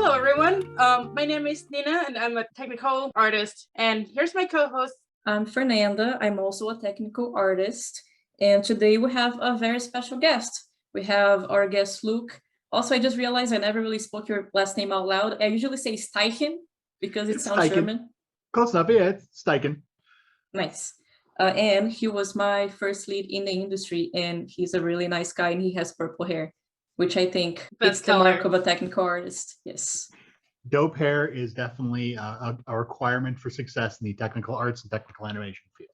Hello, everyone. My name is Nina, and I'm a technical artist. And here's my co-host. I'm Fernanda. I'm also a technical artist. And today we have a very special guest. We have our guest, Luke. Also, I just realized I never really spoke your last name out loud. I usually say Steichen because it sounds Steichen. German. Close enough, yeah, it's Steichen. Nice. And he was my first lead in the industry, and he's a really nice guy, and he has purple hair, which I think Best it's the mark of a technical artist. Yes. Dope hair is definitely a requirement for success in the technical arts and technical animation field.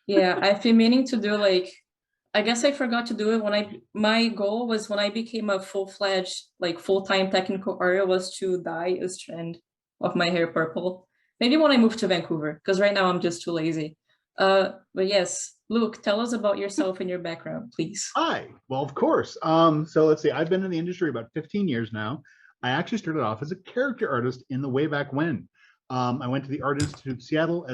Yeah, I've been meaning to do I guess I forgot to do it my goal was when I became a full-fledged, full-time technical artist was to dye a strand of my hair purple. Maybe when I move to Vancouver, because right now I'm just too lazy. But yes, Luke, tell us about yourself and your background, please. Hi, well, of course. So let's see, I've been in the industry about 15 years now. I actually started off as a character artist in the way back when. I went to the Art Institute of Seattle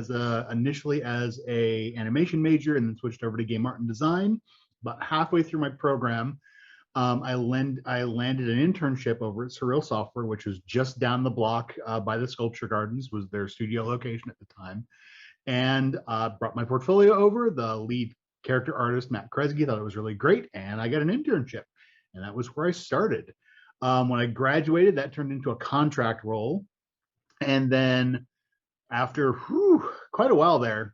initially as a animation major, and then switched over to game art and design. About halfway through my program, I landed an internship over at Surreal Software, which was just down the block by the Sculpture Gardens, was their studio location at the time, and brought my portfolio over. The lead character artist, Matt Kresge, thought it was really great, and I got an internship, and that was where I started. When I graduated, that turned into a contract role. And then after quite a while there,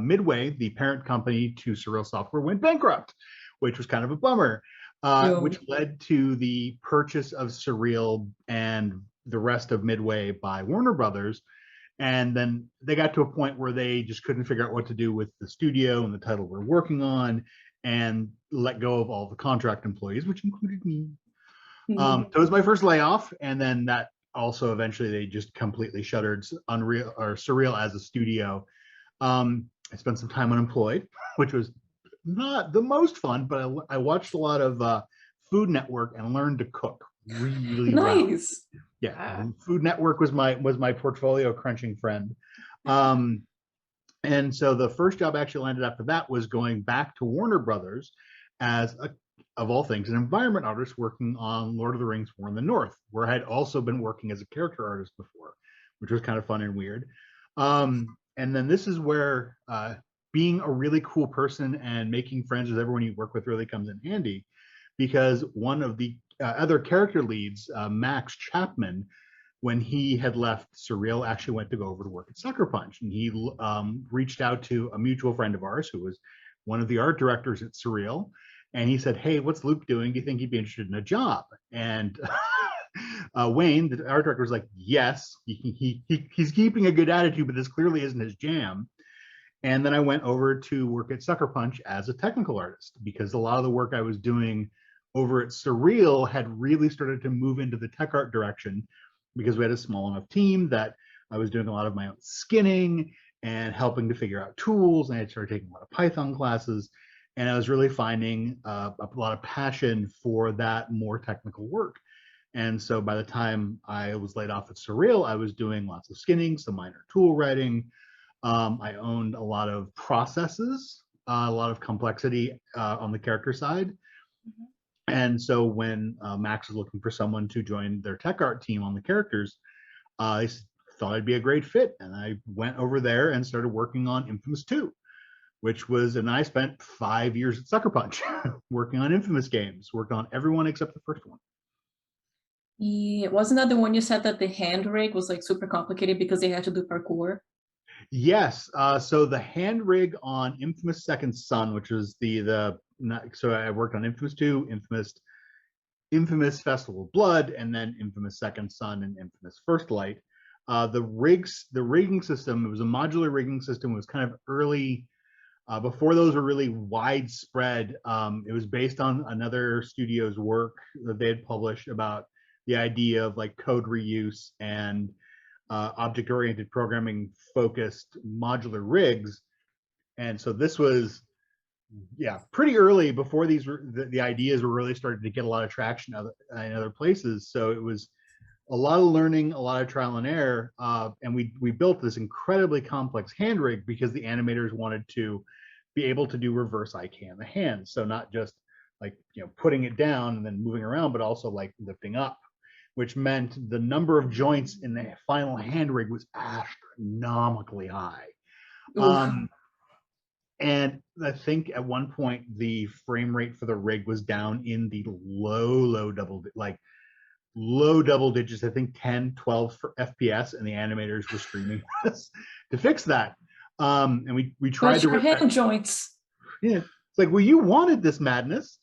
Midway, the parent company to Surreal Software, went bankrupt, which was kind of a bummer, which led to the purchase of Surreal and the rest of Midway by Warner Brothers. And then they got to a point where they just couldn't figure out what to do with the studio and the title we're working on, and let go of all the contract employees, which included me. So it was my first layoff, and then that also eventually they just completely shuttered Surreal as a studio. I spent some time unemployed, which was not the most fun, but I watched a lot of Food Network and learned to cook really well. Nice. Yeah, Food Network was my portfolio crunching friend. And so the first job I actually landed after that was going back to Warner Brothers as of all things, an environment artist working on Lord of the Rings: War in the North, where I had also been working as a character artist before, which was kind of fun and weird. And then this is where being a really cool person and making friends with everyone you work with really comes in handy, because one of the other character leads, Max Chapman, when he had left Surreal, actually went to go over to work at Sucker Punch, and he reached out to a mutual friend of ours who was one of the art directors at Surreal, and he said, "Hey, what's Luke doing? Do you think he'd be interested in a job?" And Wayne, the art director, was like, "Yes, he's keeping a good attitude, but this clearly isn't his jam." And then I went over to work at Sucker Punch as a technical artist, because a lot of the work I was doing over at Surreal had really started to move into the tech art direction, because we had a small enough team that I was doing a lot of my own skinning and helping to figure out tools, and I started taking a lot of Python classes, and I was really finding a lot of passion for that more technical work. And so by the time I was laid off at Surreal, I was doing lots of skinning, some minor tool writing. I owned a lot of processes, a lot of complexity on the character side. And so when Max was looking for someone to join their tech art team on the characters, I thought I'd be a great fit. And I went over there and started working on Infamous 2, and I spent 5 years at Sucker Punch working on Infamous games, worked on everyone except the first one. Yeah, wasn't that the one you said that the hand rig was super complicated because they had to do parkour? Yes. So the hand rig on Infamous Second Son, which was so I worked on Infamous 2, Infamous Festival of Blood, and then Infamous Second Son and Infamous First Light. The rigging system, it was a modular rigging system. It was kind of early, before those were really widespread. It was based on another studio's work that they had published about the idea of code reuse and object-oriented programming focused modular rigs. And so this was pretty early, before the ideas were really starting to get a lot of traction in other places. So it was a lot of learning, a lot of trial and error, and we built this incredibly complex hand rig because the animators wanted to be able to do reverse IK on the hand. So not just putting it down and then moving around, but also lifting up. which meant the number of joints in the final hand rig was astronomically high. And I think at one point the frame rate for the rig was down in the low double digits, I think 10, 12 for FPS, and the animators were screaming at us to fix that. And we tried to rip hand joints. Yeah, it's like, well, you wanted this madness.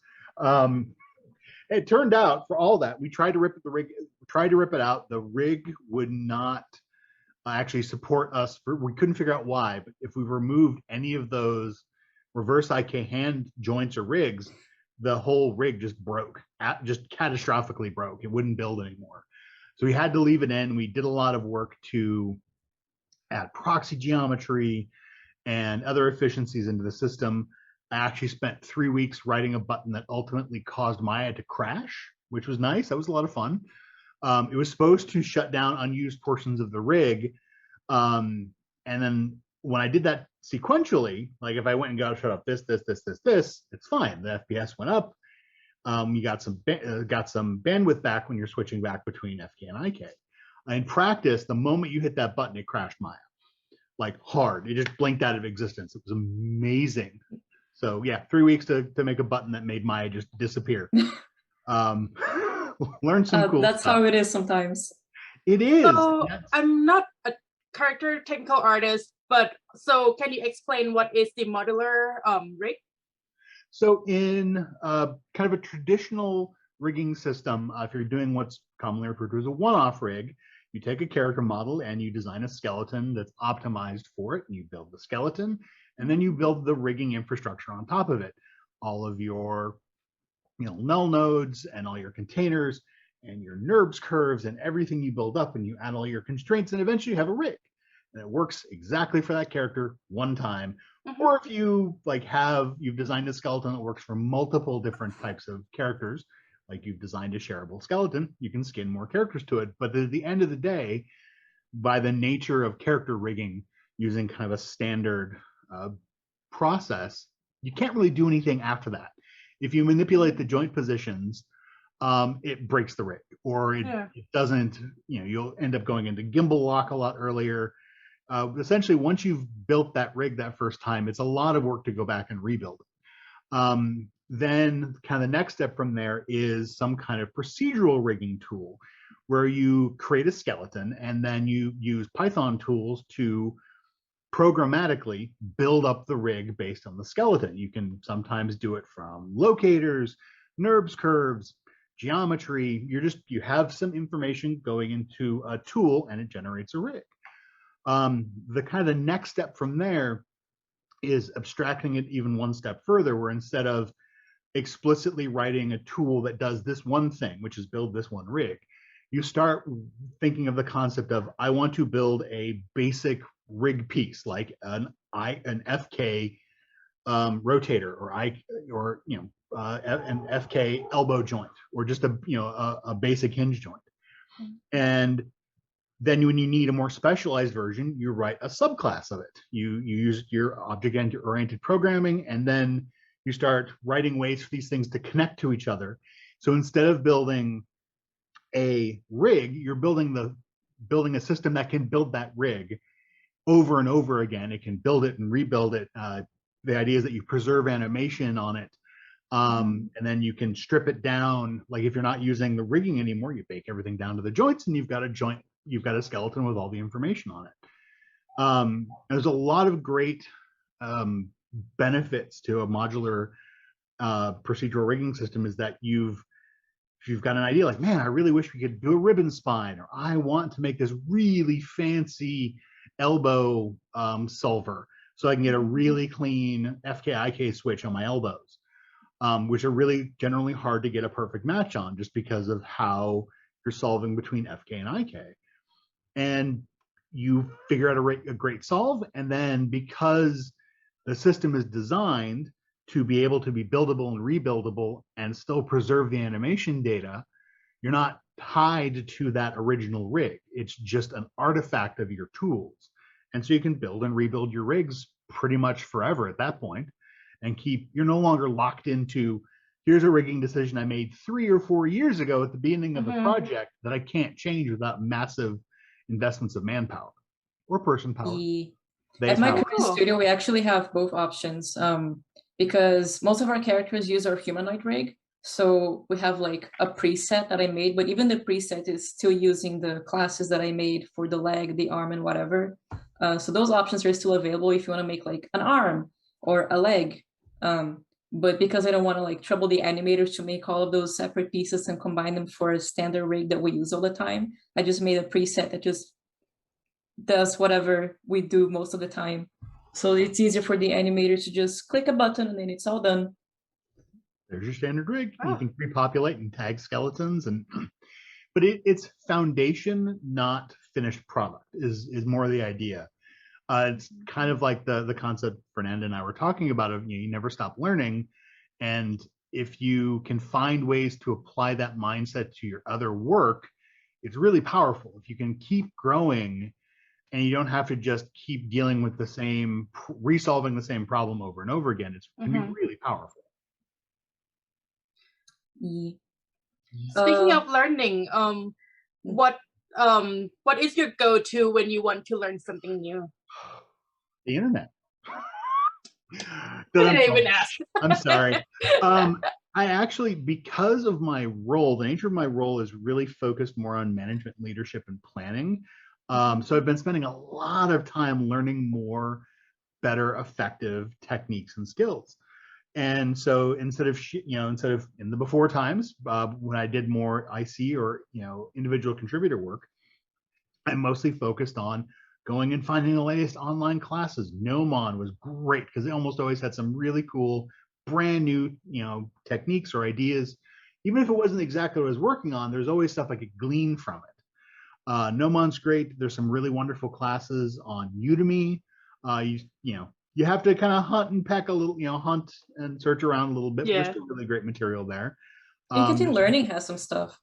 It turned out, for all that, we tried to rip it out. The rig would not actually support us. We couldn't figure out why, but if we removed any of those reverse IK hand joints or rigs, the whole rig just broke, just catastrophically broke. It wouldn't build anymore. So we had to leave it in. We did a lot of work to add proxy geometry and other efficiencies into the system. I actually spent 3 weeks writing a button that ultimately caused Maya to crash, which was nice. That was a lot of fun. It was supposed to shut down unused portions of the rig. And then when I did that sequentially, like if I went and shut up this, it's fine. The FPS went up. You got some bandwidth back when you're switching back between FK and IK. In practice, the moment you hit that button, it crashed Maya, like hard. It just blinked out of existence. It was amazing. So yeah, 3 weeks to make a button that made Maya just disappear. Learn some cool that's stuff. how it is sometimes. It is. So I'm not a character technical artist, but so can you explain what is the modular rig? So in kind of a traditional rigging system, if you're doing what's commonly referred to as a one-off rig, you take a character model and you design a skeleton that's optimized for it, and you build the skeleton, and then you build the rigging infrastructure on top of it. All of your null nodes and all your containers and your NURBS curves and everything you build up, and you add all your constraints, and eventually you have a rig. And it works exactly for that character one time. Mm-hmm. Or if you you've designed a skeleton that works for multiple different types of characters, like you've designed a shareable skeleton, you can skin more characters to it. But at the end of the day, by the nature of character rigging, using kind of a standard process, you can't really do anything after that. If you manipulate the joint positions, it breaks the rig, or it doesn't, you'll end up going into gimbal lock a lot earlier. Essentially, once you've built that rig that first time, it's a lot of work to go back and rebuild it. Then kind of the next step from there is some kind of procedural rigging tool where you create a skeleton and then you use Python tools to programmatically build up the rig based on the skeleton. You can sometimes do it from locators, NURBS curves, geometry. You have some information going into a tool and it generates a rig. The next step from there is abstracting it even one step further, where instead of explicitly writing a tool that does this one thing, which is build this one rig, you start thinking of the concept of, I want to build a basic rig piece, like an FK rotator, or an FK elbow joint, or just a basic hinge joint. And then when you need a more specialized version, you write a subclass of it. You use your object-oriented programming, and then you start writing ways for these things to connect to each other. So instead of building a rig, you're building a system that can build that rig over and over again. It can build it and rebuild it. The idea is that you preserve animation on it, and then you can strip it down. Like if you're not using the rigging anymore, you bake everything down to the joints, and you've got a skeleton with all the information on it. There's a lot of great benefits to a modular procedural rigging system, is that if you've got an idea like, man, I really wish we could do a ribbon spine, or I want to make this really fancy elbow solver so I can get a really clean FK-IK switch on my elbows, which are really generally hard to get a perfect match on just because of how you're solving between FK and IK. And you figure out a great solve, and then because the system is designed to be able to be buildable and rebuildable and still preserve the animation data, you're not tied to that original rig. It's just an artifact of your tools. And so you can build and rebuild your rigs pretty much forever at that point, and you're no longer locked into here's a rigging decision I made 3 or 4 years ago at the beginning of the project that I can't change without massive investments of manpower or person power. At my current Cool. studio, we actually have both options because most of our characters use our humanoid rig. So we have like a preset that I made, but even the preset is still using the classes that I made for the leg, the arm, and whatever. So those options are still available if you want to make like an arm or a leg. But because I don't want to like trouble the animators to make all of those separate pieces and combine them for a standard rig that we use all the time, I just made a preset that just does whatever we do most of the time. So it's easier for the animators to just click a button and then it's all done. There's your standard rig. You Oh. can pre-populate and tag skeletons, and but it's foundation, not finished product. Is more the idea. It's kind of like the concept Fernanda and I were talking about of you never stop learning, and if you can find ways to apply that mindset to your other work, it's really powerful. If you can keep growing, and you don't have to just keep dealing with the same, resolving the same problem over and over again, it can be really powerful. Speaking of learning, what is your go-to when you want to learn something new? The internet. I didn't even ask. I'm sorry. I actually, because of my role, the nature of my role is really focused more on management, leadership, and planning. So I've been spending a lot of time learning more, better, effective techniques and skills. And so instead of in the before times when I did more IC or individual contributor work, I mostly focused on going and finding the latest online classes. Gnomon was great because they almost always had some really cool, brand new, techniques or ideas. Even if it wasn't exactly what I was working on, there's always stuff I could glean from it. Gnomon's great. There's some really wonderful classes on Udemy. You have to kind of hunt and peck a little, hunt and search around a little bit. But there's still really great material there. LinkedIn Learning has some stuff.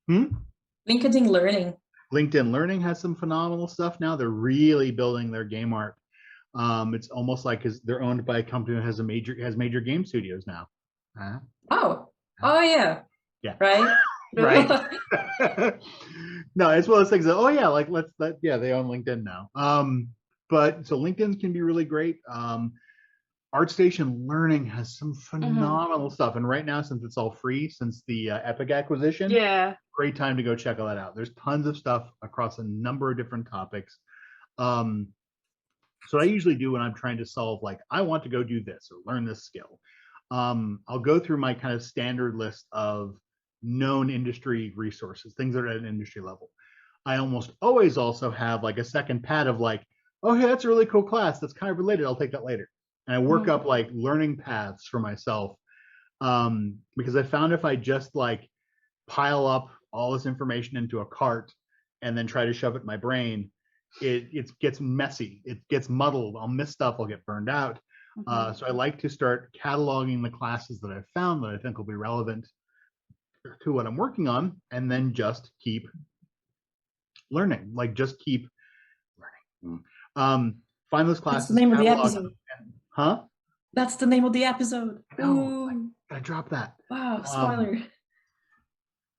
LinkedIn Learning. LinkedIn Learning has some phenomenal stuff now. They're really building their game art. It's almost like they're owned by a company that has major game studios now. Oh yeah. Yeah. Right. Right. No, it's one of those things that they own LinkedIn now. But so LinkedIn can be really great. ArtStation Learning has some phenomenal stuff, and right now, since it's all free, since the Epic acquisition, great time to go check all that out. There's tons of stuff across a number of different topics. So what I usually do when I'm trying to solve, like, I want to go do this or learn this skill, I'll go through my kind of standard list of known industry resources, things that are at an industry level. I almost always also have like a second pad of like, oh, hey, that's a really cool class that's kind of related. I'll take that later. And I work up like learning paths for myself, because I found if I just like pile up all this information into a cart and then try to shove it in my brain, it gets messy. It gets muddled. I'll miss stuff. I'll get burned out. So I like to start cataloging the classes that I've found that I think will be relevant to what I'm working on, and then just keep learning. Like just keep learning. Find those classes. That's the name of the episode. Huh? That's the name of the episode. Oh, I dropped that. Wow, spoiler.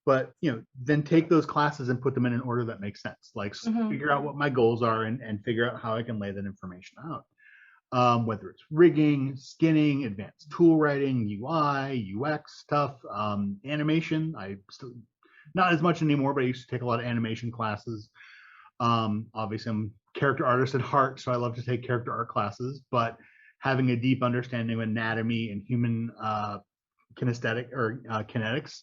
But then take those classes and put them in an order that makes sense. Like figure out what my goals are and figure out how I can lay that information out. Whether it's rigging, skinning, advanced tool writing, UI, UX stuff, animation. I still not as much anymore, but I used to take a lot of animation classes. Obviously, I'm a character artist at heart, so I love to take character art classes. But having a deep understanding of anatomy and human kinesthetic or kinetics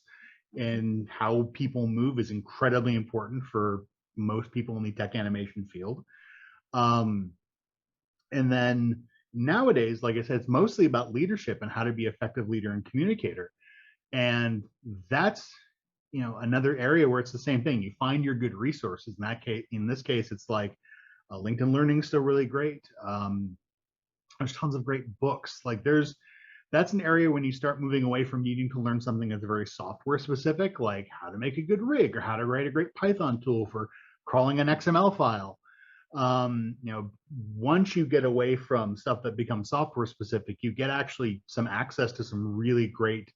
and how people move is incredibly important for most people in the tech animation field. And then nowadays, like I said, it's mostly about leadership and how to be an effective leader and communicator. And that's another area where it's the same thing. You find your good resources. In this case, it's like LinkedIn Learning is still really great. There's tons of great books. Like that's an area when you start moving away from needing to learn something that's very software specific, like how to make a good rig or how to write a great Python tool for crawling an XML file. Once you get away from stuff that becomes software specific, you get actually some access to some really great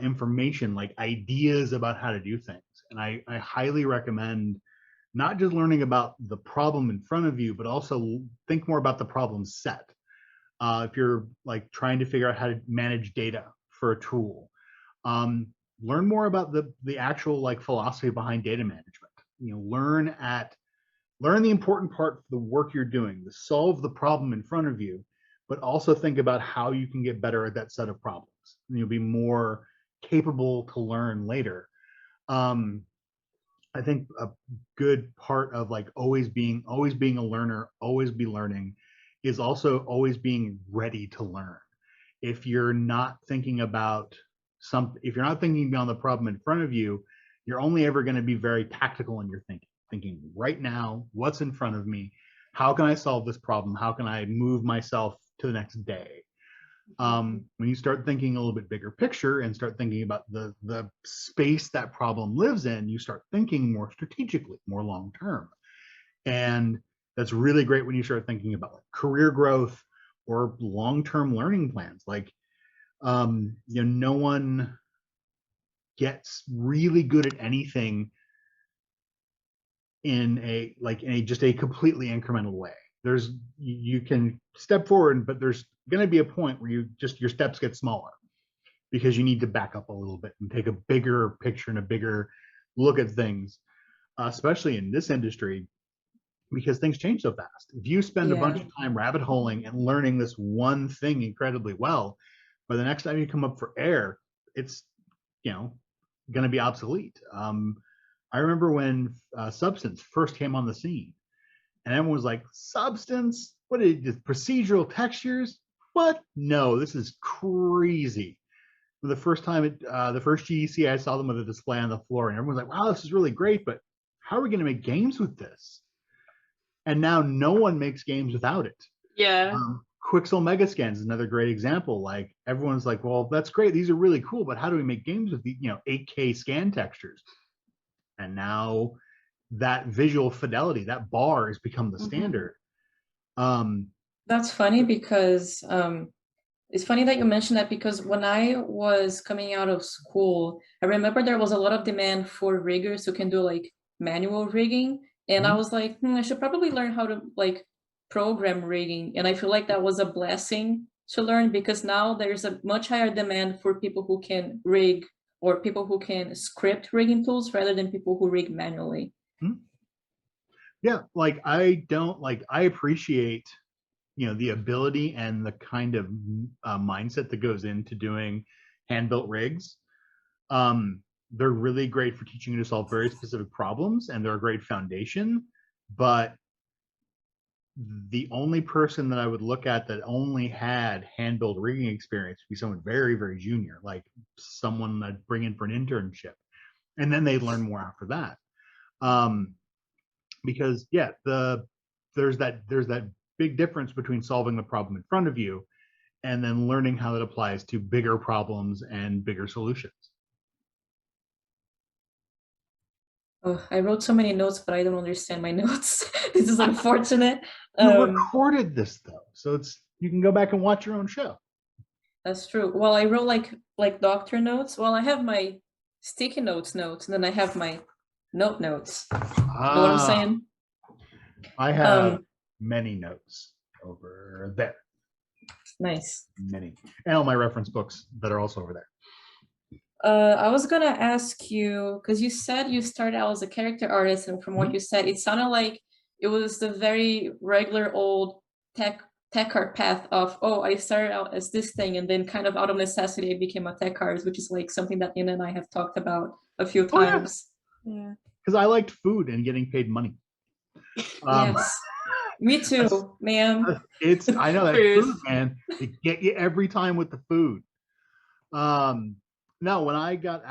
information, like ideas about how to do things. And I highly recommend not just learning about the problem in front of you, but also think more about the problem set. If you're like trying to figure out how to manage data for a tool, learn more about the actual like philosophy behind data management. You know, learn the important part of the work you're doing, to solve the problem in front of you, but also think about how you can get better at that set of problems. And you'll be more capable to learn later. I think a good part of like always being a learner, always be learning, is also always being ready to learn. If you're not thinking about if you're not thinking beyond the problem in front of you, you're only ever going to be very tactical in your thinking right now, what's in front of me, how can I solve this problem, how can I move myself to the next day. When you start thinking a little bit bigger picture and start thinking about the space that problem lives in, you start thinking more strategically, more long term. And that's really great when you start thinking about like career growth or long-term learning plans. Like, you know, no one gets really good at anything in just a completely incremental way. You can step forward, but there's going to be a point where your steps get smaller because you need to back up a little bit and take a bigger picture and a bigger look at things, especially in this industry, because things change so fast. If you spend a bunch of time rabbit holing and learning this one thing incredibly well, by the next time you come up for air, it's, you know, going to be obsolete. I remember when Substance first came on the scene, and everyone was like, "Substance? What is this? Procedural textures? What? No, this is crazy." The first time, the first GEC, I saw them with a display on the floor, and everyone's like, "Wow, this is really great, but how are we going to make games with this?" And now no one makes games without it. Yeah. Quixel Megascans is another great example. Like everyone's like, "Well, that's great. These are really cool, but how do we make games with the 8K scan textures?" And now that visual fidelity, that bar has become the standard. That's funny because it's funny that you mentioned that, because when I was coming out of school, I remember there was a lot of demand for riggers who can do like manual rigging. And I was like, I should probably learn how to like program rigging. And I feel like that was a blessing to learn, because now there's a much higher demand for people who can rig, or people who can script rigging tools rather than people who rig manually. Yeah, like I appreciate, you know, the ability and the kind of mindset that goes into doing hand-built rigs. They're really great for teaching you to solve very specific problems, and they're a great foundation. But the only person that I would look at that only had hand-built rigging experience would be someone very, very junior, like someone I'd bring in for an internship, and then they'd learn more after that. Because there's that big difference between solving the problem in front of you and then learning how that applies to bigger problems and bigger solutions. Oh, I wrote so many notes, but I don't understand my notes. This is unfortunate. You recorded this though, so you can go back and watch your own show. That's true. Well, I wrote like doctor notes. Well, I have my sticky notes, and then I have my notes. You know what I'm saying? I have many notes over there. Nice. Many. And all my reference books that are also over there. I was gonna ask you, because you said you started out as a character artist, and from what you said, it sounded like it was the very regular old tech art path of, oh, I started out as this thing, and then kind of out of necessity I became a tech artist, which is like something that Nina and I have talked about a few times. Yeah. Because I liked food and getting paid money. Yes. Me too, man. I know that food, man. They get you every time with the food. No, when I got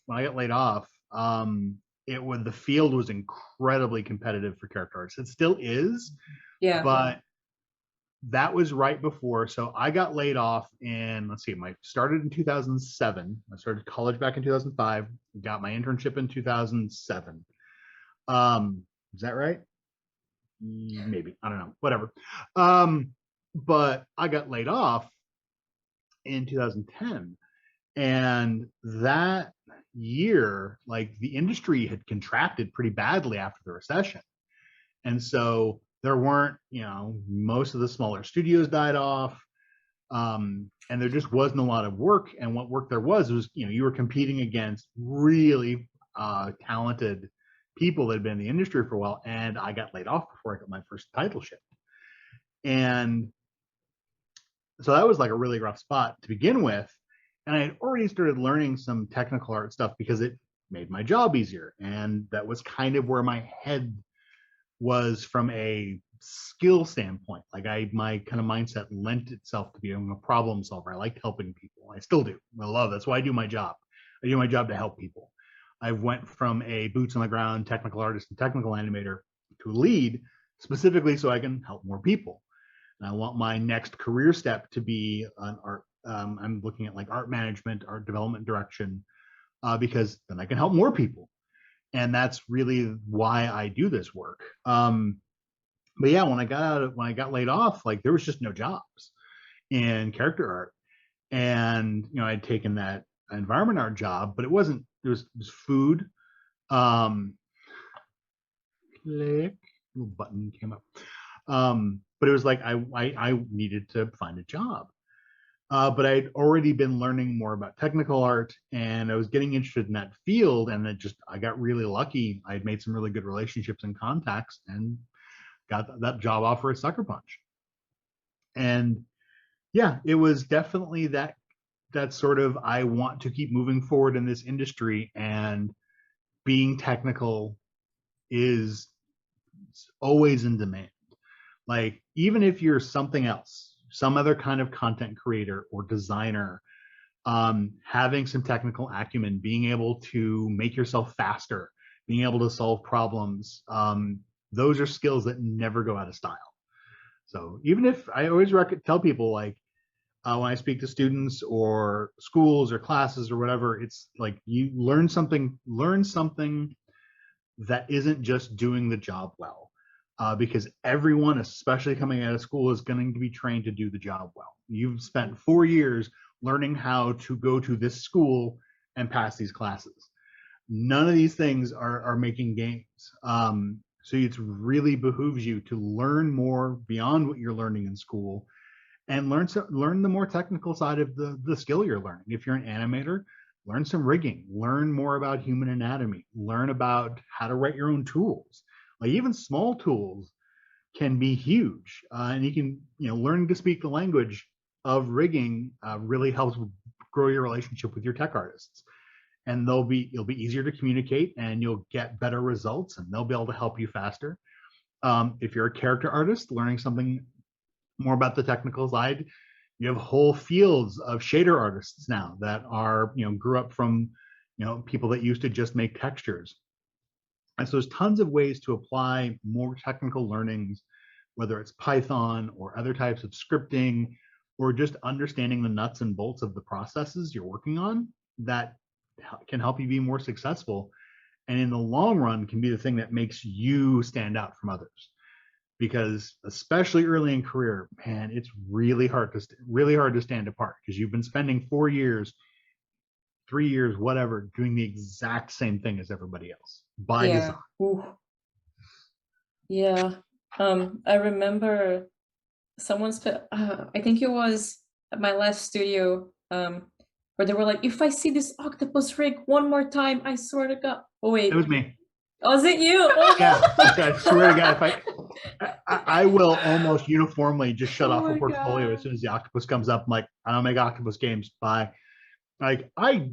laid off, the field was incredibly competitive for character artists. It still is. Yeah. But that was right before. So I got laid off in, started in 2007. I started college back in 2005. Got my internship in 2007. Is that right? Maybe, I don't know, whatever. But I got laid off in 2010, And that year, like the industry had contracted pretty badly after the recession. And so there weren't, most of the smaller studios died off. And there just wasn't a lot of work. And what work there was, you were competing against really talented people that had been in the industry for a while. And I got laid off before I got my first title shift. And so that was like a really rough spot to begin with. And I had already started learning some technical art stuff because it made my job easier. And that was kind of where my head was from a skill standpoint. Like my kind of mindset lent itself to being a problem solver. I liked helping people. I still do. That's why I do my job. I do my job to help people. I went from a boots on the ground technical artist and technical animator to a lead specifically so I can help more people. And I want my next career step to be an art. I'm looking at like art management, art development direction, because then I can help more people. And that's really why I do this work. But yeah, when I got laid off, like there was just no jobs in character art. And I'd taken that environment art job, but it was food. Click, little button came up. But it was like I needed to find a job. But I'd already been learning more about technical art, and I was getting interested in that field. And I got really lucky. I had made some really good relationships and contacts, and got that job offer at Sucker Punch. And yeah, it was definitely that sort of, I want to keep moving forward in this industry, and being technical is always in demand. Like, even if you're something else, some other kind of content creator or designer, having some technical acumen, being able to make yourself faster, being able to solve problems, those are skills that never go out of style. So even if I always tell people, like, when I speak to students or schools or classes or whatever, it's like, you learn something that isn't just doing the job well. Because everyone, especially coming out of school, is going to be trained to do the job well. You've spent 4 years learning how to go to this school and pass these classes. None of these things are making games. So it really behooves you to learn more beyond what you're learning in school, and learn the more technical side of the skill you're learning. If you're an animator, learn some rigging, learn more about human anatomy, learn about how to write your own tools. Like, even small tools can be huge, and you can, learning to speak the language of rigging really helps grow your relationship with your tech artists. And it'll be easier to communicate, and you'll get better results, and they'll be able to help you faster. If you're a character artist, learning something more about the technical side, you have whole fields of shader artists now that are, grew up from, people that used to just make textures. And so there's tons of ways to apply more technical learnings, whether it's Python or other types of scripting, or just understanding the nuts and bolts of the processes you're working on, that can help you be more successful, and in the long run can be the thing that makes you stand out from others. Because especially early in career, man, it's really hard to stand apart, because you've been spending 4 years, 3 years, whatever, doing the exact same thing as everybody else by design. Ooh. Yeah. I remember someone I think it was at my last studio, where they were like, if I see this octopus rig one more time, I swear to God. Oh wait, it was me. Oh, is it you? Oh. Yeah, I swear to God, if I will almost uniformly just shut off a portfolio God. as soon as the octopus comes up. I'm like, I don't make octopus games. Bye. Like, I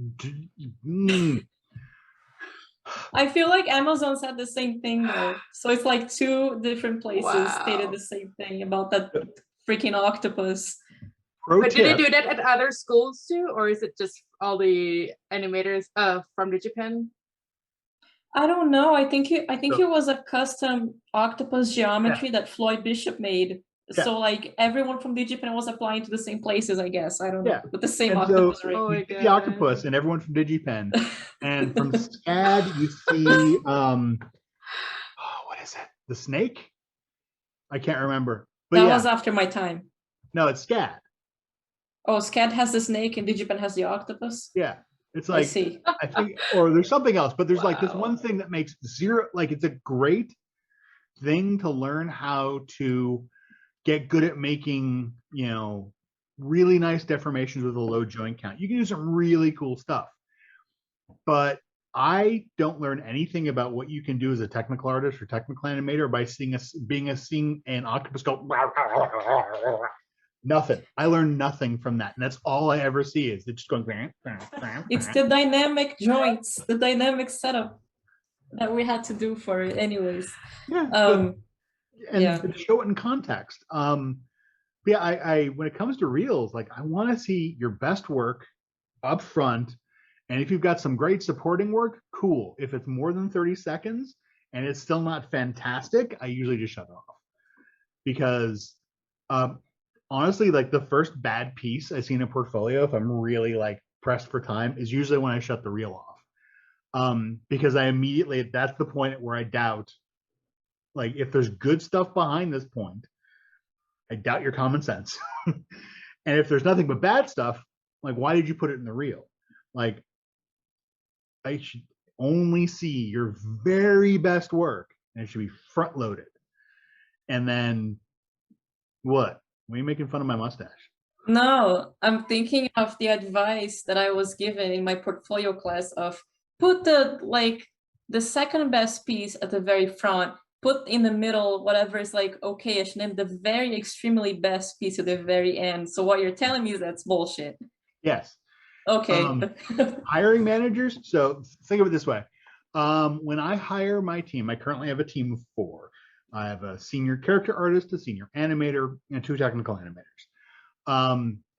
feel like Amazon said the same thing though. So it's like 2 different places stated the same thing about that freaking octopus. But did they do that at other schools too, or is it just all the animators from DigiPen? I don't know. I think it was a custom octopus geometry that Floyd Bishop made. Yeah. So like everyone from DigiPen was applying to the same places, I guess. I don't know. With the same octopus rig. You see the octopus and everyone from DigiPen. And from SCAD, you see what is it? The snake? I can't remember. But that was after my time. No, it's SCAD. Oh, SCAD has the snake and Digipen has the octopus. Yeah, it's I like see. I think, or there's something else, but there's like this Wow. one thing that makes zero. Like it's a great thing to learn how to get good at making, really nice deformations with a low joint count. You can do some really cool stuff, but I don't learn anything about what you can do as a technical artist or technical animator by seeing an octopus go. Nothing. I learned nothing from that, and that's all I ever see is it just going. It's the dynamic joints, the dynamic setup that we had to do for it anyways. Yeah, and Yeah. to show it in context. Yeah, I when it comes to reels, like I want to see your best work up front, and if you've got some great supporting work, cool. If it's more than 30 seconds and it's still not fantastic, I usually just shut it off because honestly, like the first bad piece I see in a portfolio, if I'm really like pressed for time, is usually when I shut the reel off. Because I immediately, that's the point where I doubt, like if there's good stuff behind this point, I doubt your common sense. And if there's nothing but bad stuff, like why did you put it in the reel? Like I should only see your very best work and it should be front loaded. And then what? Were you making fun of my mustache? No, I'm thinking of the advice that I was given in my portfolio class of put the second best piece at the very front, put in the middle whatever is like okayish, and then the very extremely best piece at the very end. So what you're telling me is that's bullshit. Yes. Okay. Hiring managers. So think of it this way. When I hire my team, I currently have a team of 4. I have a senior character artist, a senior animator, and 2 technical animators.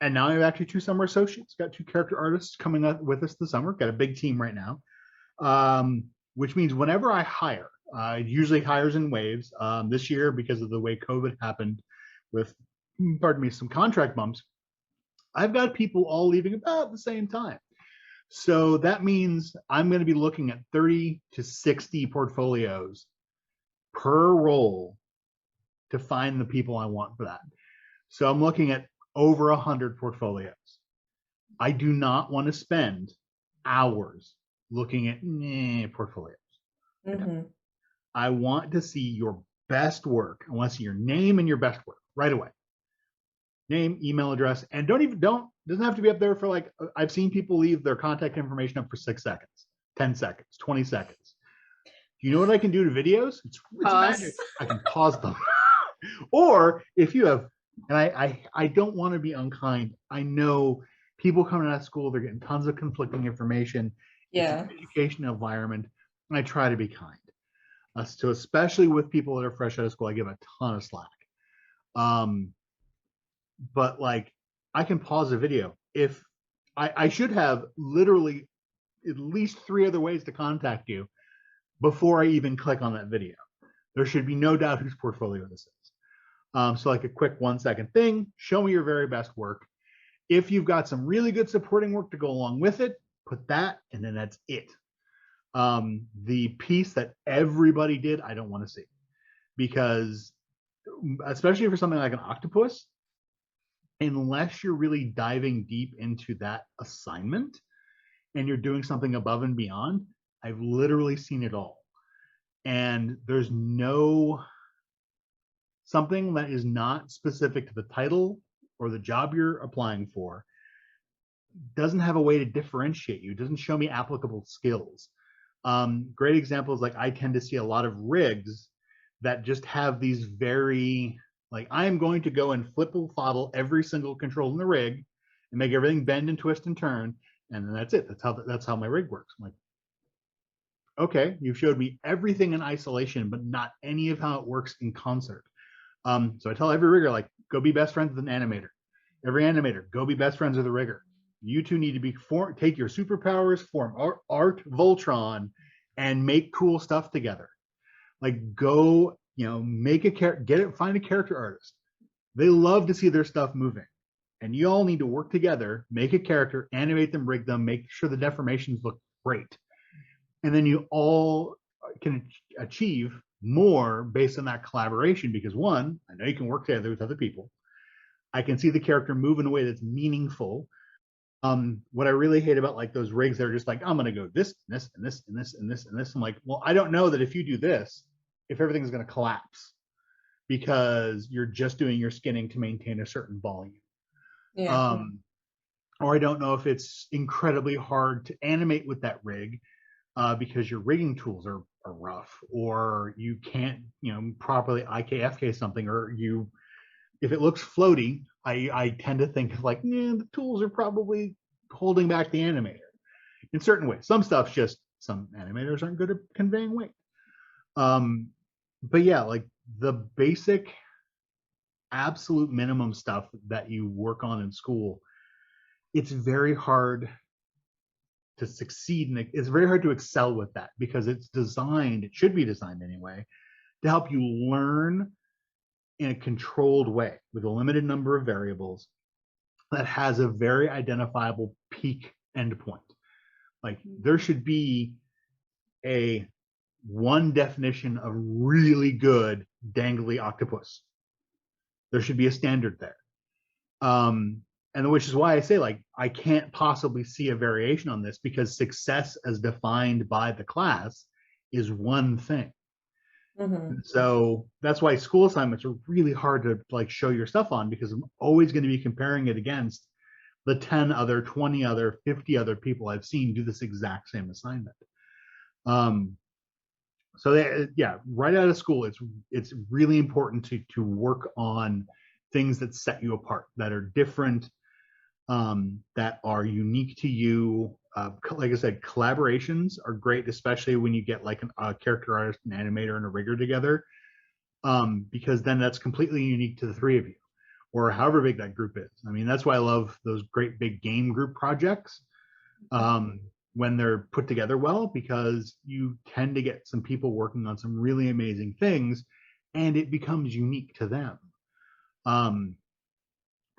And now I have actually 2 summer associates. Got 2 character artists coming up with us this summer. Got a big team right now. Which means whenever I hire, it usually hires in waves. This year, because of the way COVID happened with, pardon me, some contract bumps, I've got people all leaving about the same time. So that means I'm going to be looking at 30 to 60 portfolios per role to find the people I want for that. So I'm looking at over 100 portfolios. I do not want to spend hours looking at portfolios. Mm-hmm. I want to see your best work. I want to see your name and your best work right away. Name, email address, and doesn't have to be up there for like, I've seen people leave their contact information up for 6 seconds, 10 seconds, 20 seconds. Do you know what I can do to videos? It's magic. I can pause them. Or if you have, and I don't want to be unkind. I know people coming out of school, they're getting tons of conflicting information. Yeah. It's an education environment, and I try to be kind. So especially with people that are fresh out of school, I give a ton of slack. But like I can pause a video if I should have literally at least 3 other ways to contact you before I even click on that video. There should be no doubt whose portfolio this is. So like a quick 1-second thing, show me your very best work. If you've got some really good supporting work to go along with it, put that, and then that's it. The piece that everybody did, I don't want to see, because especially for something like an octopus, unless you're really diving deep into that assignment and you're doing something above and beyond, I've literally seen it all. And there's no something that is not specific to the title or the job you're applying for doesn't have a way to differentiate you. It doesn't show me applicable skills. Great examples, like I tend to see a lot of rigs that just have these very, like I'm going to go and flipple throttle every single control in the rig and make everything bend and twist and turn, and then that's it. That's how my rig works. I'm like, okay, you've showed me everything in isolation, but not any of how it works in concert. So I tell every rigger, like, go be best friends with an animator. Every animator, go be best friends with a rigger. You two need to be take your superpowers, form Art Voltron, and make cool stuff together. Like, go, make a character, find a character artist. They love to see their stuff moving, and you all need to work together, make a character, animate them, rig them, make sure the deformations look great, and then you all can achieve more based on that collaboration. Because 1, I know you can work together with other people. I can see the character move in a way that's meaningful. What I really hate about like those rigs, they're just like, I'm gonna go this, and this, and this, and this, and this, and this. I'm like, well, I don't know that if you do this, if everything's gonna collapse because you're just doing your skinning to maintain a certain volume. Yeah. Or I don't know if it's incredibly hard to animate with that rig because your rigging tools are rough, or you can't, properly IKFK something, or if it looks floaty, I tend to think of like, the tools are probably holding back the animator in certain ways. Some stuff's just, some animators aren't good at conveying weight. But yeah, like the basic absolute minimum stuff that you work on in school, it's very hard to succeed, and it's very hard to excel with that because it should be designed anyway, to help you learn in a controlled way with a limited number of variables that has a very identifiable peak endpoint. Like there should be one definition of really good dangly octopus. There should be a standard there. And which is why I say, like, I can't possibly see a variation on this, because success as defined by the class is one thing. So that's why school assignments are really hard to like show your stuff on, because I'm always going to be comparing it against the 10 other, 20 other, 50 other people I've seen do this exact same assignment. So yeah, right out of school, it's really important to work on things that set you apart, that are different, that are unique to you. Like I said, collaborations are great, especially when you get like a character artist, an animator, and a rigger together, because then that's completely unique to the three of you, or however big that group is. I mean, that's why I love those great big game group projects when they're put together well, because you tend to get some people working on some really amazing things, and it becomes unique to them.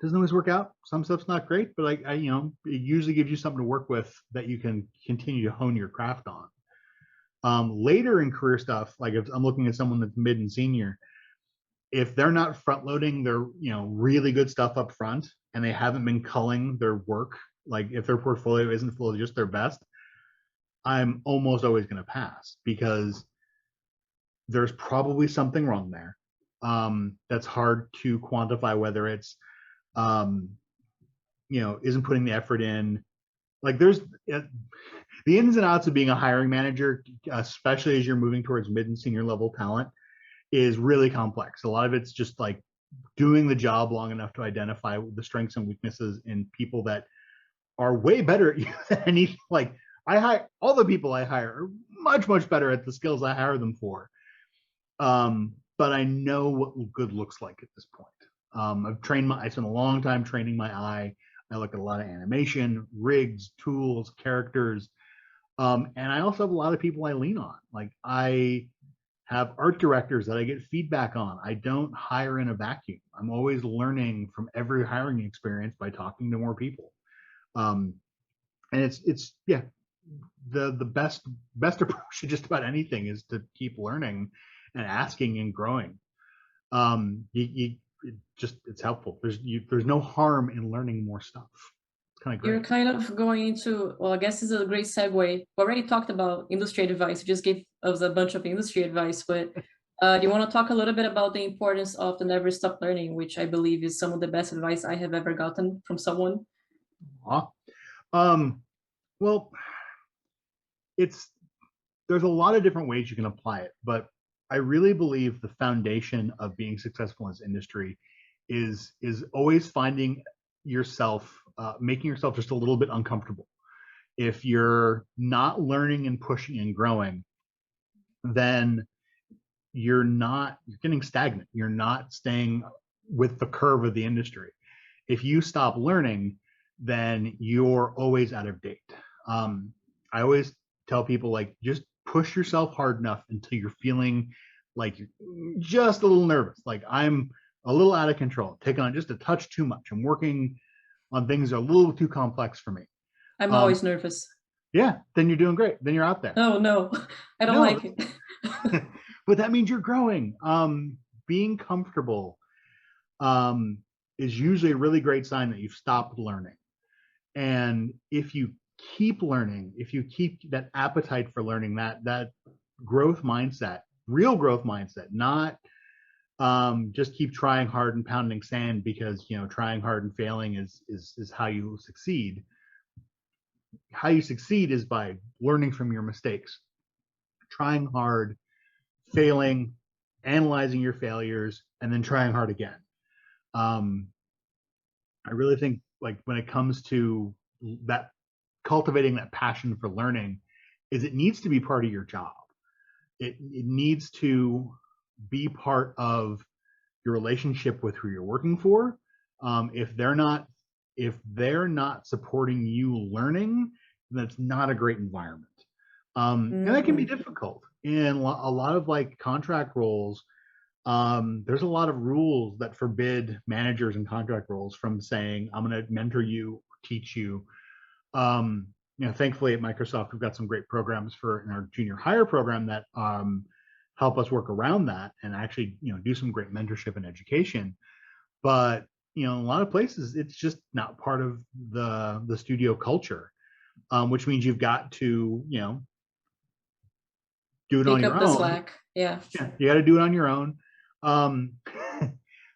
Doesn't always work out. Some stuff's not great, but like it usually gives you something to work with that you can continue to hone your craft on. Later in career stuff, like if I'm looking at someone that's mid and senior, if they're not front loading their really good stuff up front, and they haven't been culling their work, like if their portfolio isn't full of just their best, I'm almost always going to pass, because there's probably something wrong there. That's hard to quantify, whether it's isn't putting the effort in. Like there's the ins and outs of being a hiring manager, especially as you're moving towards mid and senior level talent, is really complex. A lot of it's just like doing the job long enough to identify the strengths and weaknesses in people that are way better at you than any. Like all the people I hire are much better at the skills I hire them for. But I know what good looks like at this point. I spent a long time training my eye. I look at a lot of animation, rigs, tools, characters. And I also have a lot of people I lean on. Like I have art directors that I get feedback on. I don't hire in a vacuum. I'm always learning from every hiring experience by talking to more people. And it's the best approach to just about anything is to keep learning and asking and growing. It's helpful. There's no harm in learning more stuff. It's kind of great. You're kind of going into, well, I guess this is a great segue. We already talked about industry advice. You just gave us a bunch of industry advice, but do you want to talk a little bit about the importance of the never stop learning, which I believe is some of the best advice I have ever gotten from someone? Well, there's a lot of different ways you can apply it, but I really believe the foundation of being successful in this industry is always finding yourself, making yourself just a little bit uncomfortable. If you're not learning and pushing and growing, then you're getting stagnant. You're not staying with the curve of the industry. If you stop learning, then you're always out of date. I always tell people, like, just push yourself hard enough until you're feeling like you're just a little nervous. Like I'm a little out of control, taking on just a touch too much. I'm working on things that are a little too complex for me. I'm always nervous. Yeah, then you're doing great. Then you're out there. Oh no, I don't like it. But that means you're growing. Being comfortable is usually a really great sign that you've stopped learning. And if you keep learning, if you keep that appetite for learning, that growth mindset, real growth mindset, not just keep trying hard and pounding sand because, you know, trying hard and failing is how you succeed. How you succeed is by learning from your mistakes, trying hard, failing, analyzing your failures, and then trying hard again. I really think, like, when it comes to that, cultivating that passion for learning, is it needs to be part of your job. It needs to be part of your relationship with who you're working for. If they're not supporting you learning, that's not a great environment. And that can be difficult in a lot of like contract roles. There's a lot of rules that forbid managers in contract roles from saying, I'm going to mentor you, teach you. You know, thankfully at Microsoft, we've got some great programs in our junior hire program that help us work around that and actually, you know, do some great mentorship and education. But, you know, in a lot of places, it's just not part of the studio culture, which means you've got to, you know, do it on Pick your up the own. slack. Yeah. Yeah, you got to do it on your own.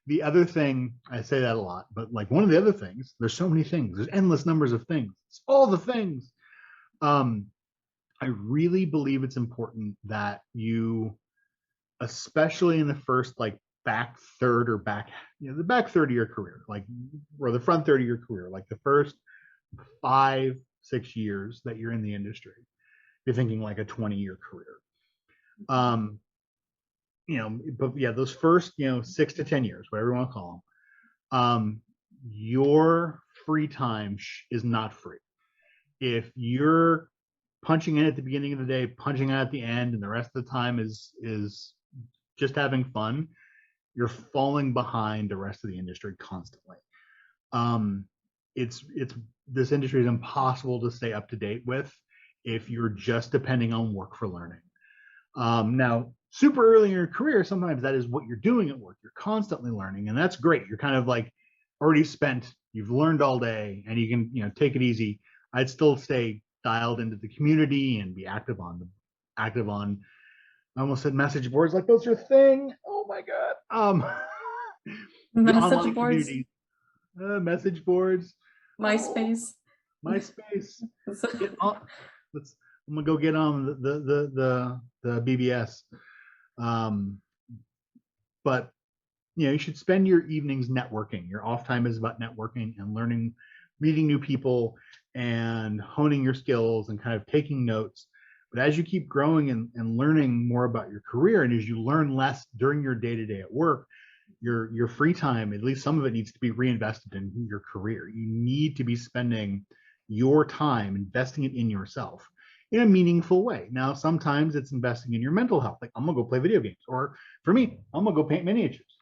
The other thing, I say that a lot, but like one of the other things, there's so many things, there's endless numbers of things. It's all the things. I really believe it's important that you, especially in the first like back third or back, you know, the back third of your career, like, or the front third of your career, like the first 5-6 years that you're in the industry, you're thinking like a 20-year career. You know, but yeah, those first, you know, 6 to 10 years, whatever you want to call them, your free time is not free. If you're punching in at the beginning of the day, punching out at the end, and the rest of the time is just having fun, you're falling behind the rest of the industry constantly. It's this industry is impossible to stay up to date with if you're just depending on work for learning. Now, super early in your career, sometimes that is what you're doing at work. You're constantly learning, and that's great. You're kind of like already spent, you've learned all day, and you can, you know, take it easy. I'd still stay dialed into the community and be active on, I almost said message boards, like those are a thing. Oh my God. The online community, message boards, MySpace. MySpace. Get on, I'm gonna go get on the BBS. But you know, you should spend your evenings networking. Your off time is about networking and learning, meeting new people, and honing your skills and kind of taking notes. But as you keep growing and learning more about your career, and as you learn less during your day-to-day at work, your free time, at least some of it, needs to be reinvested in your career. You need to be spending your time investing it in yourself in a meaningful way. Now, sometimes it's investing in your mental health. Like, I'm gonna go play video games, or for me, I'm gonna go paint miniatures.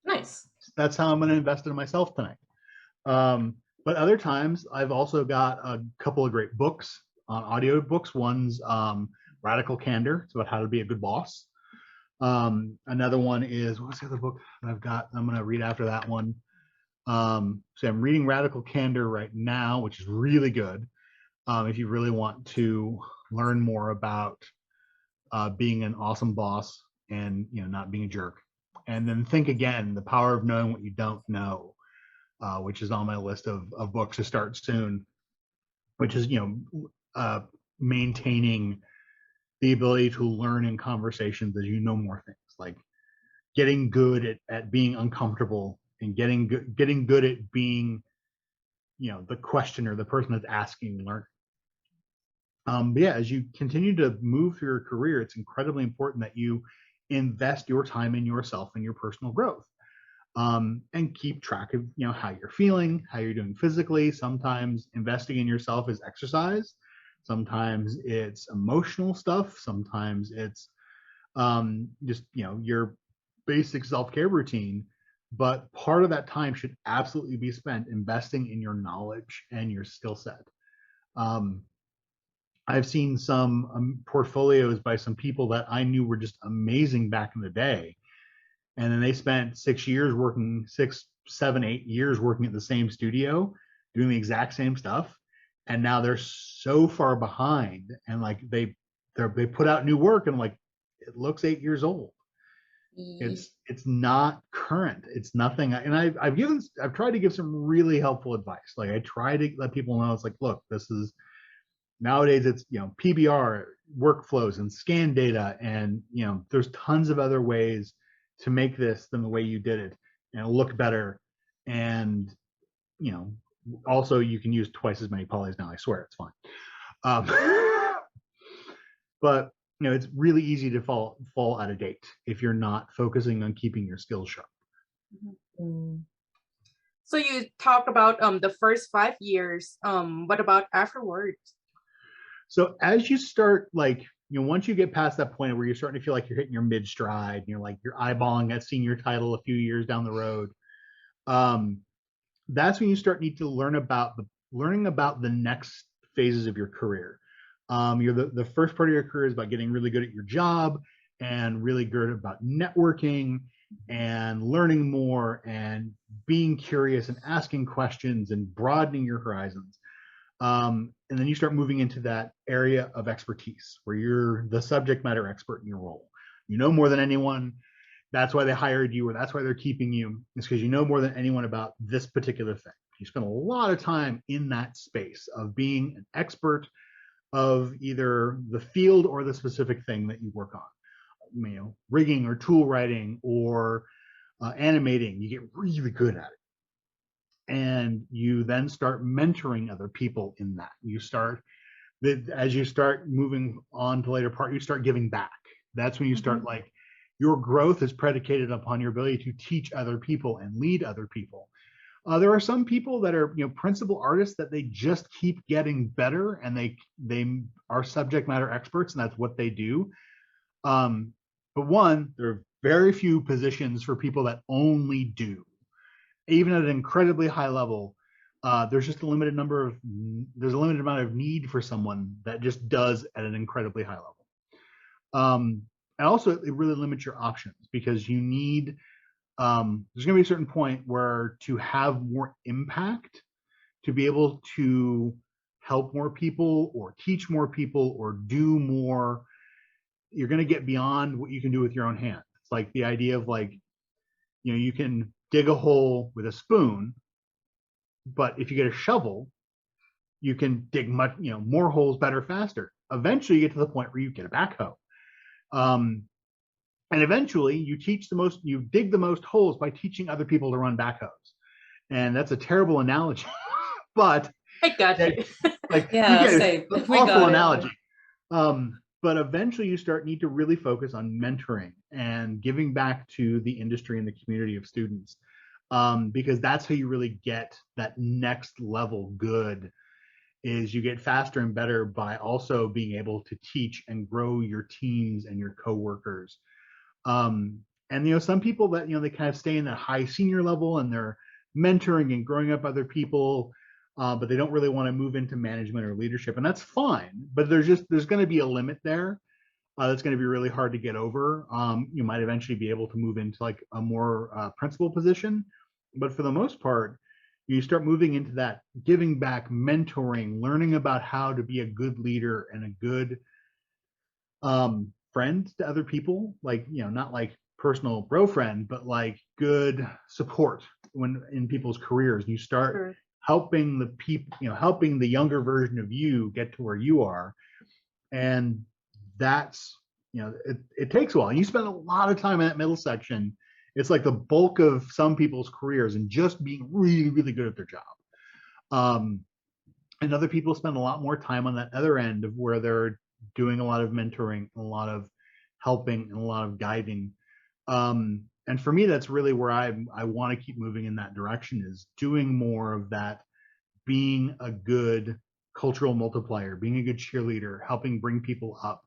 Nice. That's how I'm gonna invest in myself tonight. But other times, I've also got a couple of great books, audio books. One's Radical Candor. It's about how to be a good boss. Another one is, what's the other book that I've got? I'm gonna read after that one. So I'm reading Radical Candor right now, which is really good. If you really want to learn more about being an awesome boss and, you know, not being a jerk. And then Think Again, The Power of Knowing What You Don't Know, which is on my list of books to start soon, which is, you know, maintaining the ability to learn in conversations as you know more things, like getting good at being uncomfortable and getting good at being, you know, the questioner, the person that's asking, learn. But yeah, as you continue to move through your career, it's incredibly important that you invest your time in yourself and your personal growth, and keep track of, you know, how you're feeling, how you're doing physically. Sometimes investing in yourself is exercise. Sometimes it's emotional stuff. Sometimes it's just, you know, your basic self-care routine. But part of that time should absolutely be spent investing in your knowledge and your skill set. I've seen some portfolios by some people that I knew were just amazing back in the day. and then they spent 6 years working, 6, 7, 8 years working at the same studio, doing the exact same stuff, and now they're so far behind, and like they put out new work, and like it looks 8 years old. It's not current. It's nothing. And I've tried to give some really helpful advice. Like I try to let people know, it's like, look, this is nowadays, it's, PBR workflows and scan data, and there's tons of other ways to make this than the way you did it and it'll look better. And also you can use twice as many polys now. I swear it's fine. But it's really easy to fall out of date if you're not focusing on keeping your skills sharp. So you talked about the first 5 years. What about afterwards? So as you start, like, once you get past that point where you're starting to feel like you're hitting your mid stride, and you're eyeballing that senior title a few years down the road, that's when you need to learning about the next phases of your career. The first part of your career is about getting really good at your job and really good about networking and learning more and being curious and asking questions and broadening your horizons. And then you start moving into that area of expertise where you're the subject matter expert in your role. You know more than anyone. That's why they hired you, or that's why they're keeping you. It's because you know more than anyone about this particular thing. You spend a lot of time in that space of being an expert of either the field or the specific thing that you work on. Rigging or tool writing or animating. You get really good at it. And you then start mentoring other people in that. As you start moving on to later part, you start giving back. That's when you start, like, your growth is predicated upon your ability to teach other people and lead other people. There are some people that are, principal artists that they just keep getting better, and they are subject matter experts, and that's what they do. But there are very few positions for people that only do. Even at an incredibly high level, there's a limited amount of need for someone that just does at an incredibly high level. And also, it really limits your options, because you need, there's going to be a certain point where, to have more impact, to be able to help more people or teach more people or do more, you're going to get beyond what you can do with your own hands. It's like the idea of, like, you can dig a hole with a spoon, but if you get a shovel, you can dig much, more holes better, faster. Eventually you get to the point where you get a backhoe. And eventually you dig the most holes by teaching other people to run backhoes. And that's a terrible analogy, but I got you. Like, yeah, it's an awful analogy. But eventually you need to really focus on mentoring and giving back to the industry and the community of students, because that's how you really get that next level good. Is you get faster and better by also being able to teach and grow your teams and your coworkers. And some people that they kind of stay in that high senior level and they're mentoring and growing up other people, but they don't really want to move into management or leadership, and that's fine. But there's going to be a limit there that's going to be really hard to get over. You might eventually be able to move into, like, a more principal position, but for the most part, you start moving into that giving back, mentoring, learning about how to be a good leader and a good friend to other people. Like, not like personal bro friend, but like good support in people's careers. You start helping the people, helping the younger version of you get to where you are. And that's, it takes a while. And you spend a lot of time in that middle section. It's like the bulk of some people's careers, and just being really, really good at their job. And other people spend a lot more time on that other end, of where they're doing a lot of mentoring, a lot of helping, and a lot of guiding. And for me, that's really where I want to keep moving in that direction, is doing more of that, being a good cultural multiplier, being a good cheerleader, helping bring people up.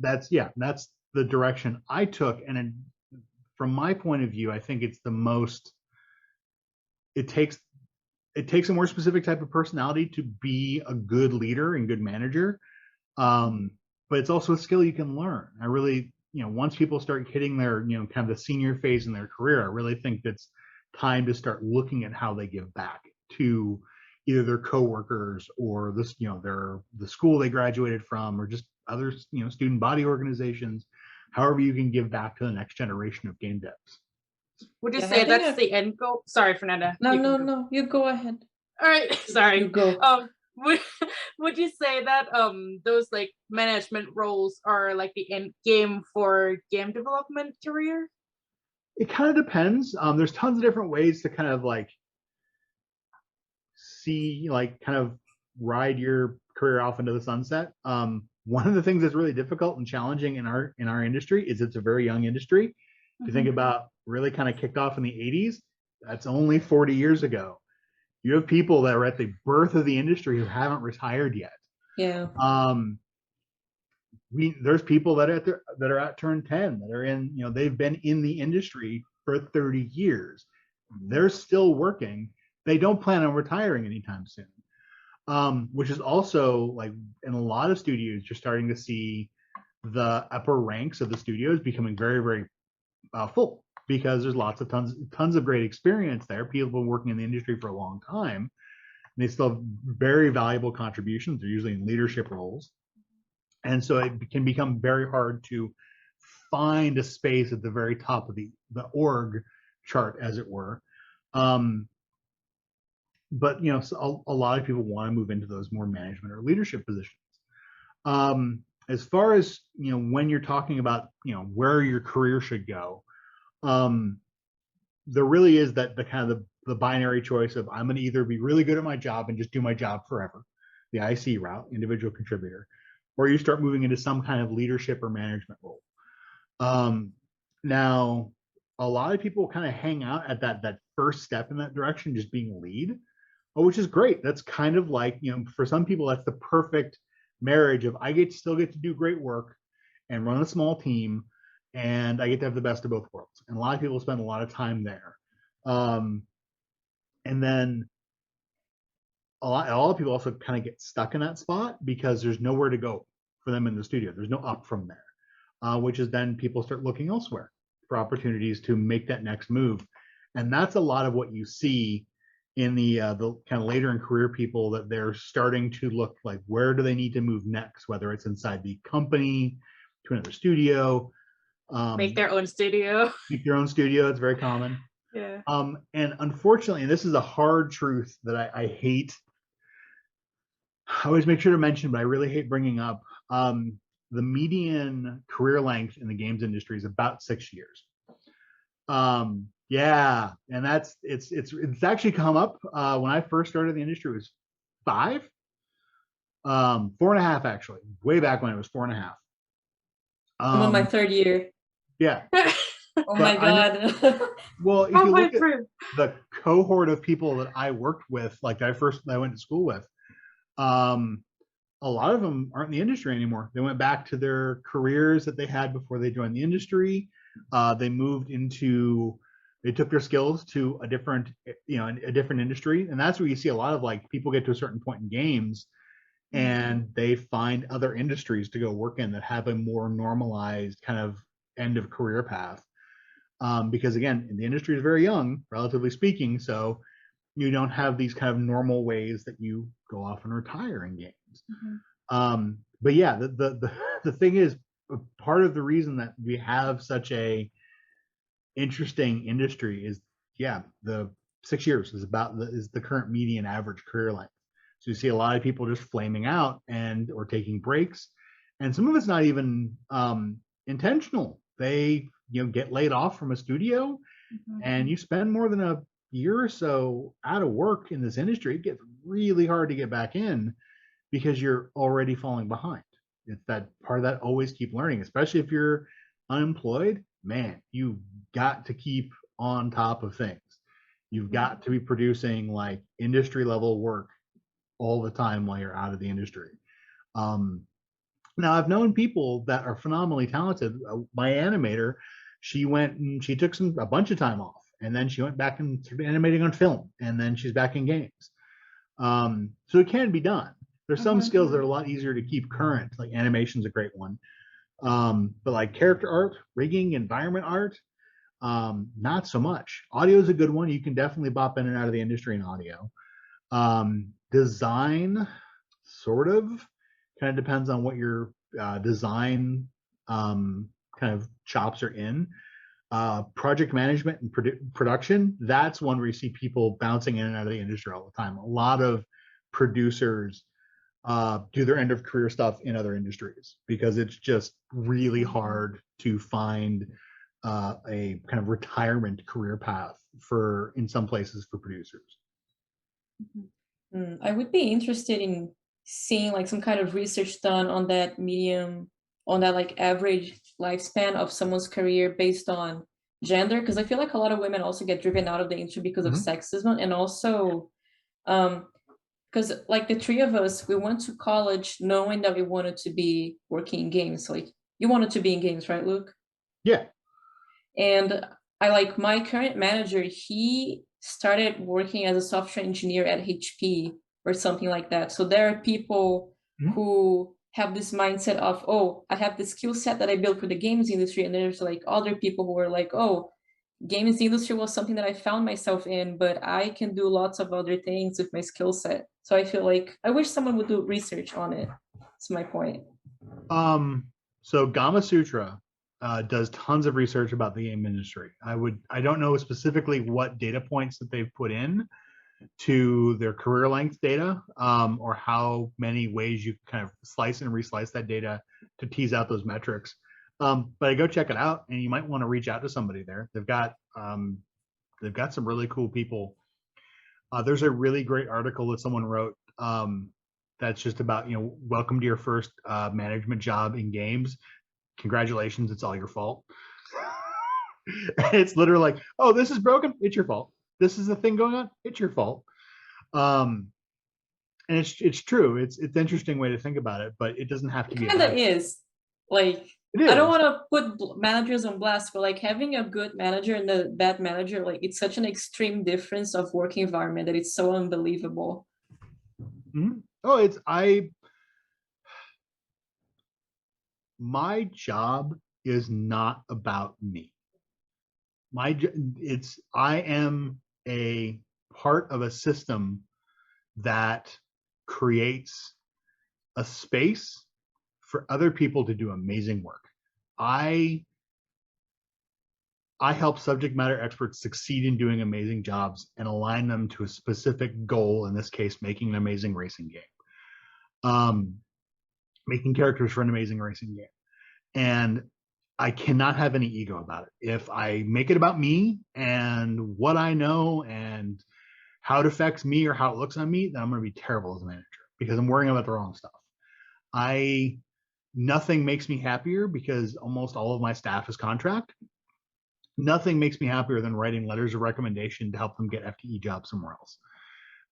That's the direction I took. And from my point of view, I think it's the most, it takes a more specific type of personality to be a good leader and good manager. But it's also a skill you can learn. once people start hitting their, kind of the senior phase in their career, I really think it's time to start looking at how they give back to either their coworkers or this, the school they graduated from, or just other, student body organizations, however you can give back to the next generation of game devs. Would you Yeah, say that's the end goal? Sorry, Fernanda. No, you go ahead. All right, sorry. You go. Would you say that those like management roles are like the end game for game development career? It kind of depends. There's tons of different ways to kind of like see, like, kind of ride your career off into the sunset. One of the things that's really difficult and challenging in our industry is it's a very young industry. If you think about really kind of kicked off in the 80s, that's only 40 years ago. You have people that are at the birth of the industry who haven't retired yet. Yeah. There's people that are at turn 10 that are in, they've been in the industry for 30 years. They're still working. They don't plan on retiring anytime soon. Which is also, like, in a lot of studios, you're starting to see the upper ranks of the studios becoming very, very full, because there's tons of great experience there. People have been working in the industry for a long time. And they still have very valuable contributions. They're usually in leadership roles. And so it can become very hard to find a space at the very top of the org chart, as it were. But so a lot of people want to move into those more management or leadership positions. As far as when you're talking about where your career should go, there really is the kind of the binary choice of, I'm going to either be really good at my job and just do my job forever, the IC route, individual contributor, or you start moving into some kind of leadership or management role. Now, a lot of people kind of hang out at that first step in that direction, just being a lead, which is great. That's kind of like, for some people, that's the perfect marriage of, I still get to do great work and run a small team, and I get to have the best of both worlds. And a lot of people spend a lot of time there. And then a lot of people also kind of get stuck in that spot because there's nowhere to go for them in the studio. There's no up from there, which is then people start looking elsewhere for opportunities to make that next move. And that's a lot of what you see in the kind of later in career people, that they're starting to look like, where do they need to move next, whether it's inside the company, to another studio. Make their own studio. Make your own studio. It's very common. Yeah. And unfortunately, and this is a hard truth that I hate, I always make sure to mention, but I really hate bringing up, the median career length in the games industry is about 6 years. Yeah, and it's actually come up. When I first started the industry, it was 5, 4.5 actually. Way back when it was 4.5. I'm on my 3rd year. Yeah. Oh my God. Well, if you look at the cohort of people that I worked with, like I went to school with, a lot of them aren't in the industry anymore. They went back to their careers that they had before they joined the industry. They took their skills to a different industry. And that's where you see a lot of, like, people get to a certain point in games and they find other industries to go work in that have a more normalized kind of end of career path. Because again, the industry is very young, relatively speaking. So you don't have these kind of normal ways that you go off and retire in games. But yeah, the thing is, part of the reason that we have such a interesting industry is, the 6 years is the current median average career length. So you see a lot of people just flaming out or taking breaks, and some of it's not even intentional. They get laid off from a studio, and you spend more than a year or so out of work in this industry. It gets really hard to get back in because you're already falling behind. It's that part of that always keep learning, especially if you're unemployed. Man, you've got to keep on top of things. You've got to be producing like industry level work all the time while you're out of the industry. Now, I've known people that are phenomenally talented. My animator, she went and she took a bunch of time off, and then she went back and started animating on film, and then she's back in games. So it can be done. There's some skills that are a lot easier to keep current, like animation's a great one. But like character art, rigging, environment art, not so much. Audio is a good one. You can definitely bop in and out of the industry in audio. Design, sort of, kind of depends on what your design kind of chops are in. Project management and production, that's one where you see people bouncing in and out of the industry all the time. A lot of producers do their end of career stuff in other industries because it's just really hard to find a kind of retirement career path for, in some places, for producers. I would be interested in seeing like some kind of research done on that medium, on that like average lifespan of someone's career based on gender, because I feel like a lot of women also get driven out of the industry because of sexism, and also because like the three of us, we went to college knowing that we wanted to be working in games. Like you wanted to be in games, right, Luke? Yeah. And I like my current manager, he started working as a software engineer at HP or something like that. So there are people who have this mindset of, oh, I have the skill set that I built for the games industry. And there's like other people who are like, oh, games industry was something that I found myself in, but I can do lots of other things with my skill set. So I feel like I wish someone would do research on it. That's my point. So Gama Sutra does tons of research about the game industry. I don't know specifically what data points that they've put in to their career length data, or how many ways you kind of slice and reslice that data to tease out those metrics. But I go check it out, and you might want to reach out to somebody there. They've got some really cool people. There's a really great article that someone wrote that's just about, welcome to your first management job in games. Congratulations, it's all your fault. It's literally like, oh, this is broken, it's your fault. This is the thing going on, it's your fault. And it's true. It's an interesting way to think about it, but it doesn't have to be. It kind of is. Like, I don't want to put managers on blast, but like having a good manager and a bad manager, like it's such an extreme difference of work environment that it's so unbelievable. Oh, my job is not about me. I am a part of a system that creates a space for other people to do amazing work. I help subject matter experts succeed in doing amazing jobs and align them to a specific goal, in this case, making an amazing racing game. Making characters for an amazing racing game. And I cannot have any ego about it. If I make it about me and what I know and how it affects me or how it looks on me, then I'm going to be terrible as a manager because I'm worrying about the wrong stuff. Nothing makes me happier, because almost all of my staff is contract. Nothing makes me happier than writing letters of recommendation to help them get FTE jobs somewhere else.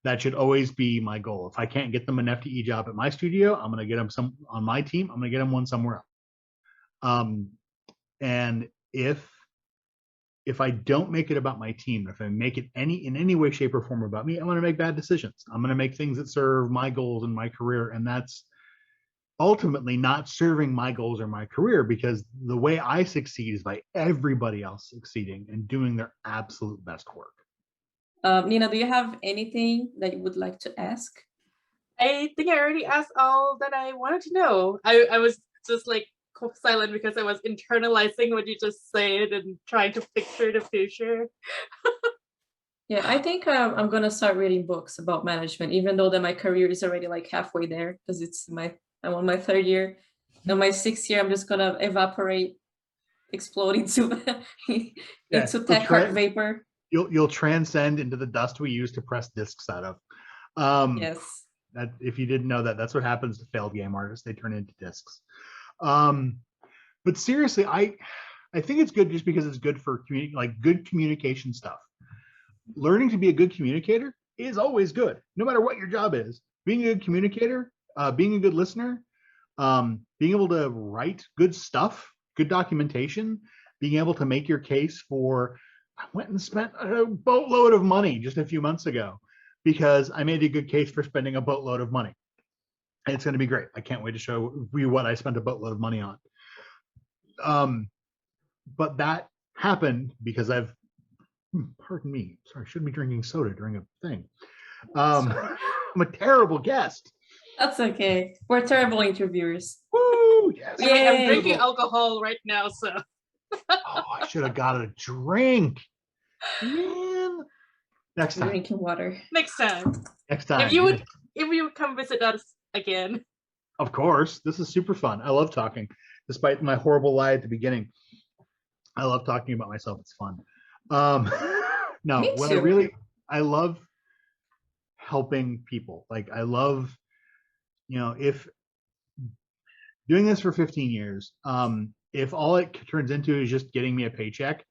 That should always be my goal. If I can't get them an FTE job at my studio, I'm going to get them some on my team. I'm going to get them one somewhere else. And if I don't make it about my team, if I make it in any way, shape, or form about me, I'm going to make bad decisions. I'm going to make things that serve my goals in my career, and that's ultimately not serving my goals or my career, because the way I succeed is by everybody else succeeding and doing their absolute best work. Nina, do you have anything that you would like to ask? I think I already asked all that I wanted to know. I was just like silent because I was internalizing what you just said and trying to picture the future. Yeah, I think I'm gonna start reading books about management, even though that my career is already like halfway there, because I'm on my 3rd year. Now my 6th year, I'm just gonna evaporate, explode into tech art vapor. You'll transcend into the dust we use to press discs out of. Yes. That, if you didn't know that, that's what happens to failed game artists. They turn into discs. But seriously, I think it's good just because it's good for good communication stuff. Learning to be a good communicator is always good, no matter what your job is. Being a good communicator, being a good listener, being able to write good stuff, good documentation, being able to make your case for, I went and spent a boatload of money just a few months ago because I made a good case for spending a boatload of money. And it's going to be great. I can't wait to show you what I spent a boatload of money on. But that happened because pardon me, sorry, I shouldn't be drinking soda during a thing. I'm a terrible guest. That's okay. We're terrible interviewers. Woo! Yes. I mean, I'm Yay. drinking alcohol right now, so. Oh, I should have got a drink. Man. Next time. Drinking water. Next time. Next time. If you would come visit us again. Of course. This is super fun. I love talking. Despite my horrible lie at the beginning, I love talking about myself. It's fun. No, Me what too. I love helping people. Like I love, if doing this for 15 years, if all it turns into is just getting me a paycheck,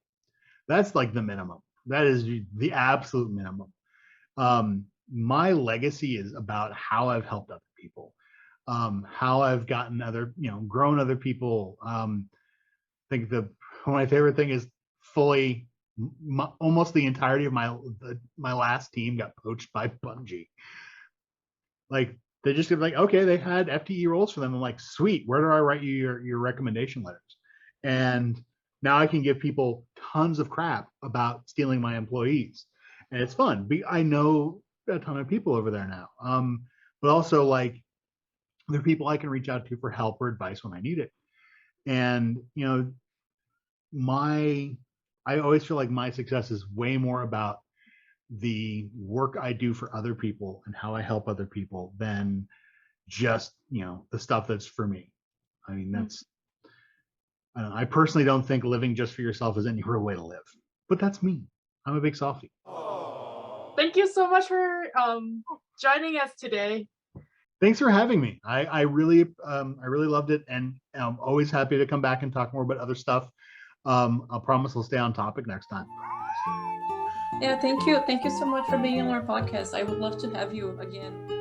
that's like the minimum. That is the absolute minimum. My legacy is about how I've helped other people, how I've gotten grown other people. I think my favorite thing is almost the entirety of my last team got poached by Bungie. Like they just get like, okay, they had FTE roles for them. I'm like, sweet, where do I write you your recommendation letters? And now I can give people tons of crap about stealing my employees, and it's fun. I know a ton of people over there now, but also like there are people I can reach out to for help or advice when I need it. And I always feel like my success is way more about the work I do for other people and how I help other people than just the stuff that's for me. I mean, I personally don't think living just for yourself is any real way to live, but that's me. I'm a big softie. Thank you so much for joining us today. Thanks for having me. I really loved it, and I'm always happy to come back and talk more about other stuff. I'll promise I'll stay on topic next time. Yeah, thank you. Thank you so much for being on our podcast. I would love to have you again.